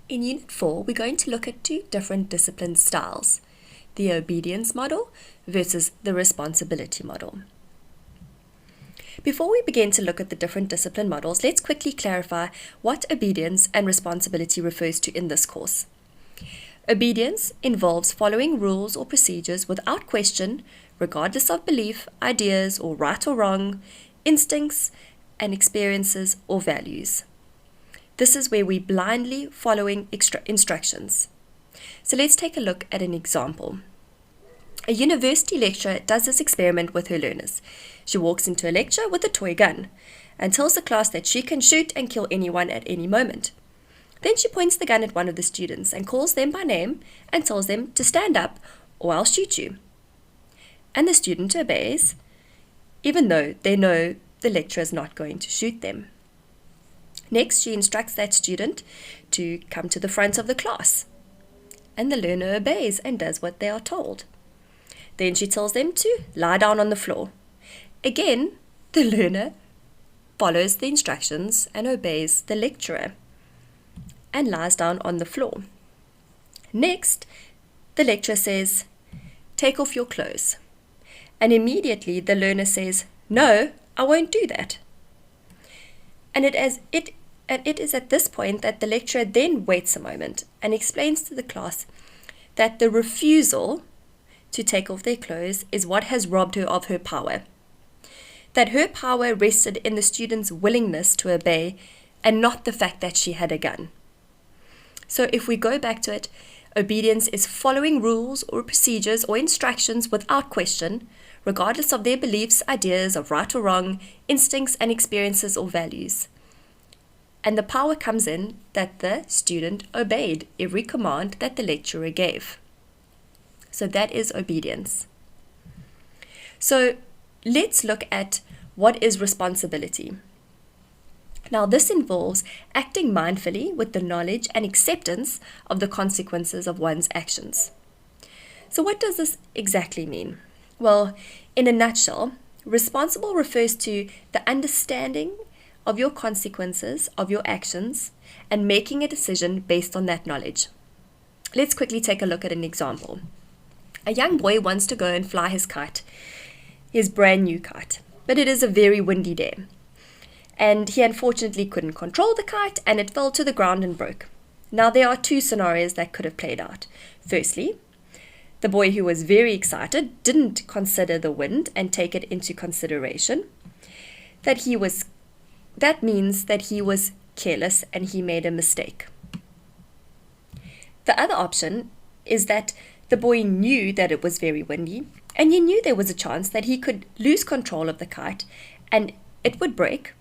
In Unit 4, we're going to look at two different discipline styles, the obedience model versus the responsibility model. Before we begin to look at the different discipline models, let's quickly clarify what obedience and responsibility refers to in this course. Obedience involves following rules or procedures without question, regardless of belief, ideas, or right or wrong, instincts, and experiences or values. This is where we're blindly following instructions. So let's take a look at an example. A university lecturer does this experiment with her learners. She walks into a lecture with a toy gun and tells the class that she can shoot and kill anyone at any moment. Then she points the gun at one of the students and calls them by name and tells them to stand up or I'll shoot you. And the student obeys, even though they know the lecturer is not going to shoot them. Next, she instructs that student to come to the front of the class. And the learner obeys and does what they are told. Then she tells them to lie down on the floor. Again, the learner follows the instructions and obeys the lecturer and lies down on the floor. Next, the lecturer says, "Take off your clothes." And immediately the learner says, "No, I won't do that." And it is at this point that the lecturer then waits a moment and explains to the class that the refusal to take off their clothes is what has robbed her of her power. That her power rested in the student's willingness to obey and not the fact that she had a gun. So if we go back to it, obedience is following rules or procedures or instructions without question, regardless of their beliefs, ideas of right or wrong, instincts and experiences or values. And the power comes in that the student obeyed every command that the lecturer gave. So that is obedience. So let's look at what is responsibility. Now this involves acting mindfully with the knowledge and acceptance of the consequences of one's actions. So what does this exactly mean? Well, in a nutshell, responsible refers to the understanding of your consequences of your actions and making a decision based on that knowledge. Let's quickly take a look at an example. A young boy wants to go and fly his kite, his brand new kite, but it is a very windy day. And he unfortunately couldn't control the kite and it fell to the ground and broke. Now there are two scenarios that could have played out. Firstly, the boy who was very excited didn't consider the wind and take it into consideration. That means that he was careless and he made a mistake. The other option is that the boy knew that it was very windy and he knew there was a chance that he could lose control of the kite and it would break,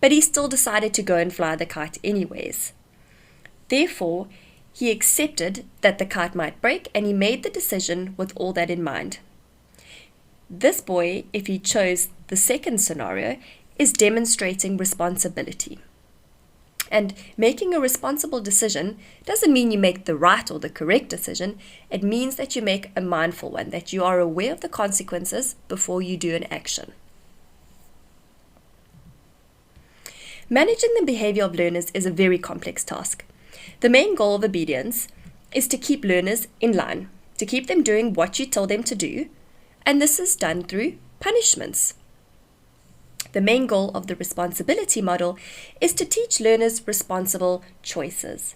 but he still decided to go and fly the kite anyways. Therefore, he accepted that the kite might break and he made the decision with all that in mind. This boy, if he chose the second scenario, is demonstrating responsibility. And making a responsible decision doesn't mean you make the right or the correct decision. It means that you make a mindful one, that you are aware of the consequences before you do an action. Managing the behavior of learners is a very complex task. The main goal of obedience is to keep learners in line, to keep them doing what you tell them to do, and this is done through punishments. The main goal of the responsibility model is to teach learners responsible choices.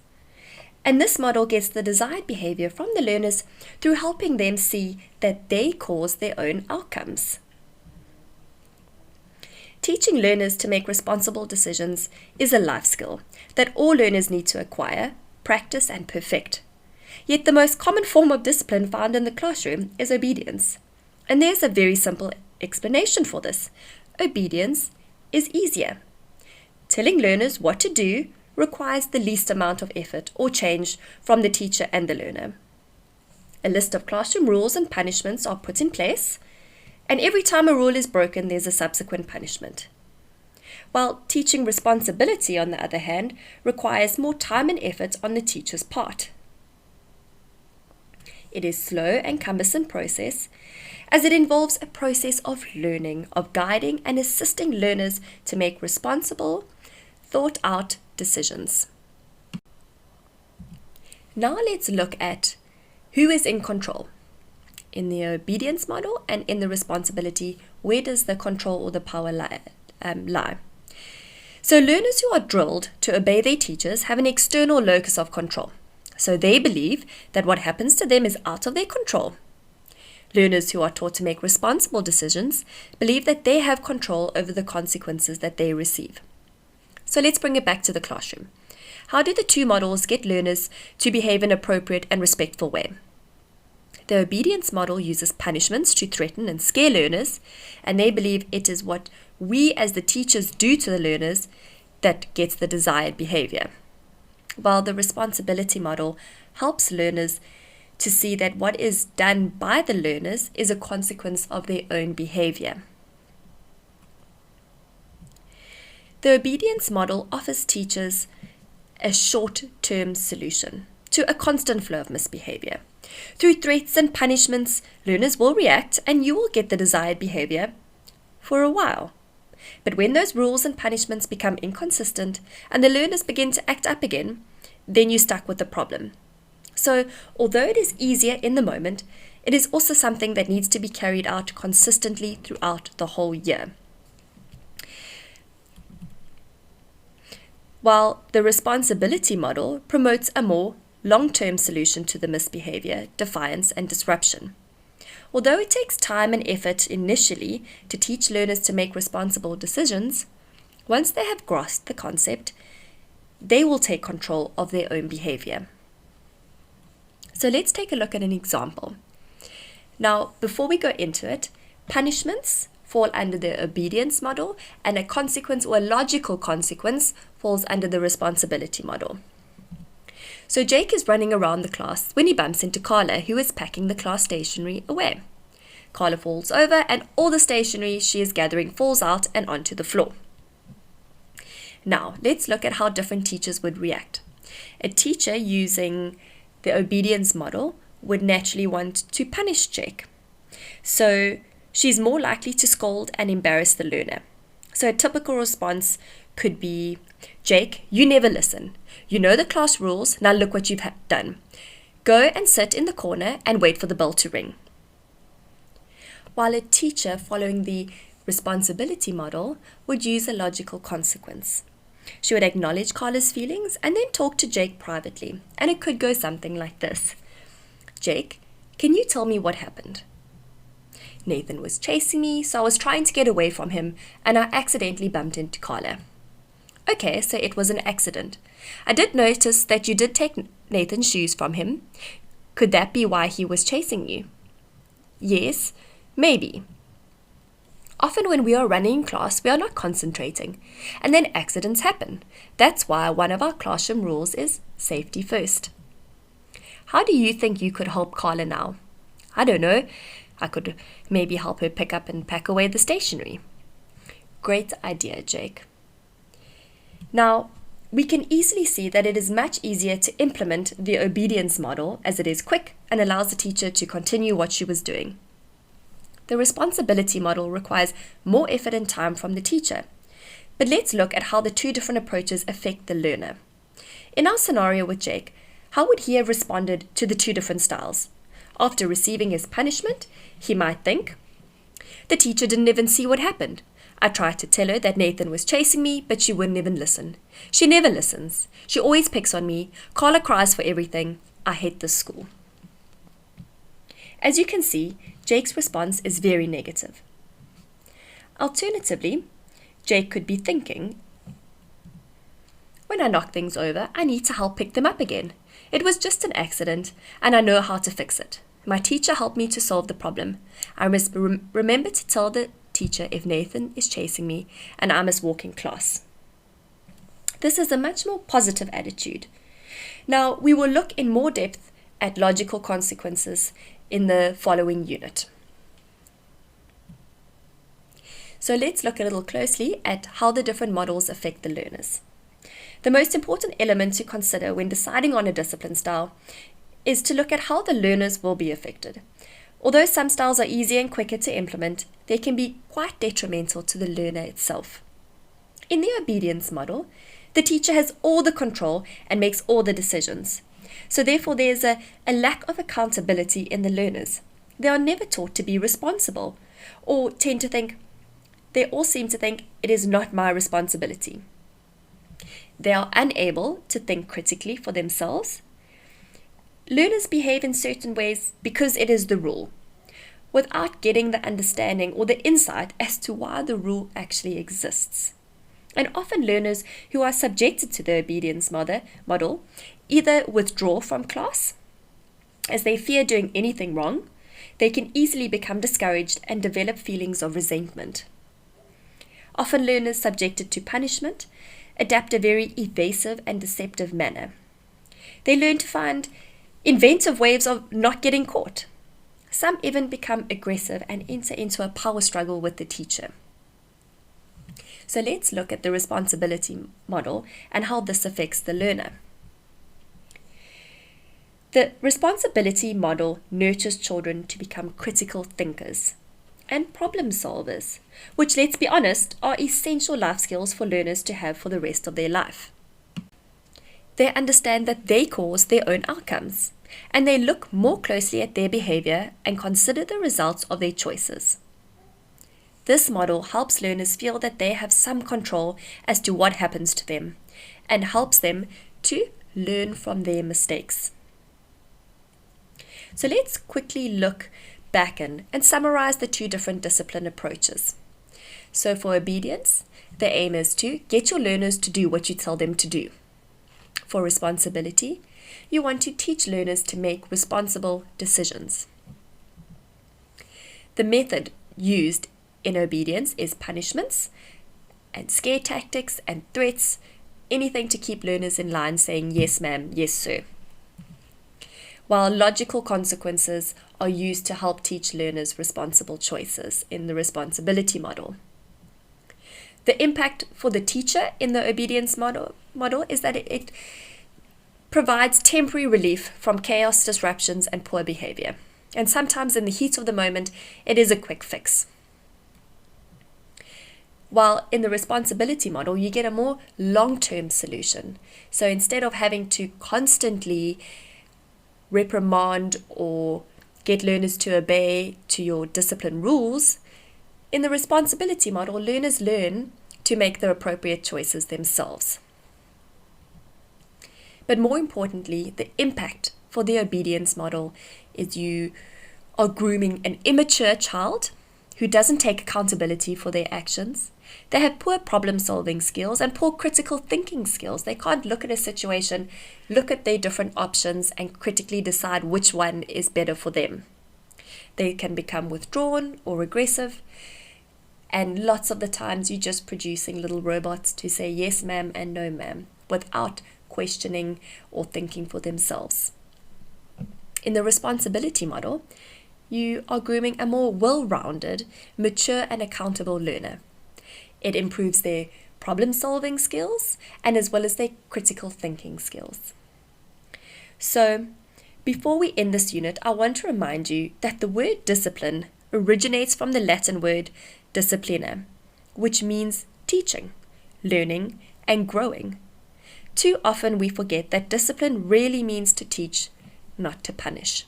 And this model gets the desired behavior from the learners through helping them see that they cause their own outcomes. Teaching learners to make responsible decisions is a life skill that all learners need to acquire, practice, and perfect. Yet the most common form of discipline found in the classroom is obedience. And there's a very simple explanation for this. Obedience is easier. Telling learners what to do requires the least amount of effort or change from the teacher and the learner. A list of classroom rules and punishments are put in place, and every time a rule is broken, there's a subsequent punishment. While teaching responsibility, on the other hand, requires more time and effort on the teacher's part. It is a slow and cumbersome process, as it involves a process of learning, of guiding and assisting learners to make responsible, thought-out decisions. Now let's look at who is in control. In the obedience model and in the responsibility, where does the control or the power lie? So learners who are drilled to obey their teachers have an external locus of control. So they believe that what happens to them is out of their control. Learners who are taught to make responsible decisions believe that they have control over the consequences that they receive. So let's bring it back to the classroom. How do the two models get learners to behave in an appropriate and respectful way? The obedience model uses punishments to threaten and scare learners, and they believe it is what we as the teachers do to the learners that gets the desired behavior. While the responsibility model helps learners to see that what is done by the learners is a consequence of their own behavior. The obedience model offers teachers a short-term solution to a constant flow of misbehavior. Through threats and punishments, learners will react and you will get the desired behavior for a while. But when those rules and punishments become inconsistent and the learners begin to act up again, then you're stuck with the problem. So, although it is easier in the moment, it is also something that needs to be carried out consistently throughout the whole year. While the responsibility model promotes a more long-term solution to the misbehavior, defiance, and disruption. Although it takes time and effort initially to teach learners to make responsible decisions, once they have grasped the concept, they will take control of their own behavior. So let's take a look at an example. Now, before we go into it, punishments fall under the obedience model, and a consequence or a logical consequence falls under the responsibility model. So Jake is running around the class when he bumps into Carla, who is packing the class stationery away. Carla falls over and all the stationery she is gathering falls out and onto the floor. Now, let's look at how different teachers would react. A teacher using the obedience model would naturally want to punish Jake. So she's more likely to scold and embarrass the learner. So a typical response could be, Jake, you never listen. You know the class rules, now look what you've done. Go and sit in the corner and wait for the bell to ring. While a teacher following the responsibility model would use a logical consequence. She would acknowledge Carla's feelings and then talk to Jake privately, and it could go something like this. Jake, can you tell me what happened? Nathan was chasing me, so I was trying to get away from him, and I accidentally bumped into Carla. Okay, so it was an accident. I did notice that you did take Nathan's shoes from him. Could that be why he was chasing you? Yes, maybe. Often when we are running in class, we are not concentrating, and then accidents happen. That's why one of our classroom rules is safety first. How do you think you could help Carla now? I don't know. I could maybe help her pick up and pack away the stationery. Great idea, Jake. Now, we can easily see that it is much easier to implement the obedience model as it is quick and allows the teacher to continue what she was doing. The responsibility model requires more effort and time from the teacher. But let's look at how the two different approaches affect the learner. In our scenario with Jake, how would he have responded to the two different styles? After receiving his punishment, he might think, the teacher didn't even see what happened. I tried to tell her that Nathan was chasing me, but she wouldn't even listen. She never listens. She always picks on me. Carla cries for everything. I hate this school. As you can see, Jake's response is very negative. Alternatively, Jake could be thinking, when I knock things over, I need to help pick them up again. It was just an accident, and I know how to fix it. My teacher helped me to solve the problem. I must remember to tell the teacher if Nathan is chasing me, and I must walk in class. This is a much more positive attitude. Now, we will look in more depth at logical consequences in the following unit. So let's look a little closely at how the different models affect the learners. The most important element to consider when deciding on a discipline style is to look at how the learners will be affected. Although some styles are easier and quicker to implement, they can be quite detrimental to the learner itself. In the obedience model, The teacher has all the control and makes all the decisions. So therefore there's a lack of accountability in the learners. They are never taught to be responsible, or they all seem to think it is not my responsibility. They are unable to think critically for themselves. Learners behave in certain ways because it is the rule, without getting the understanding or the insight as to why the rule actually exists. And often learners who are subjected to the obedience model either withdraw from class as they fear doing anything wrong. They can easily become discouraged and develop feelings of resentment. Often learners subjected to punishment adapt a very evasive and deceptive manner. They learn to find inventive ways of not getting caught. Some even become aggressive and enter into a power struggle with the teacher. So let's look at the responsibility model and how this affects the learner. The responsibility model nurtures children to become critical thinkers and problem solvers, which, let's be honest, are essential life skills for learners to have for the rest of their life. They understand that they cause their own outcomes, and they look more closely at their behavior and consider the results of their choices. This model helps learners feel that they have some control as to what happens to them and helps them to learn from their mistakes. So let's quickly look back and summarize the two different discipline approaches. So for obedience, the aim is to get your learners to do what you tell them to do. For responsibility, you want to teach learners to make responsible decisions. The method used in obedience is punishments and scare tactics and threats, anything to keep learners in line saying yes ma'am, yes sir. While logical consequences are used to help teach learners responsible choices in the responsibility model. The impact for the teacher in the obedience model is that it provides temporary relief from chaos, disruptions, and poor behavior. And sometimes in the heat of the moment, it is a quick fix. While in the responsibility model, you get a more long-term solution. So instead of having to constantly reprimand or get learners to obey to your discipline rules, in the responsibility model, learners learn to make the appropriate choices themselves. But more importantly, the impact for the obedience model is you are grooming an immature child who doesn't take accountability for their actions. They have poor problem-solving skills and poor critical thinking skills. They can't look at a situation, look at their different options, and critically decide which one is better for them. They can become withdrawn or aggressive, and lots of the times you're just producing little robots to say yes ma'am and no ma'am without questioning or thinking for themselves. In the responsibility model, you are grooming a more well-rounded, mature and accountable learner. It improves their problem-solving skills and as well as their critical thinking skills. So, before we end this unit, I want to remind you that the word discipline originates from the Latin word disciplina, which means teaching, learning, and growing. Too often we forget that discipline really means to teach, not to punish.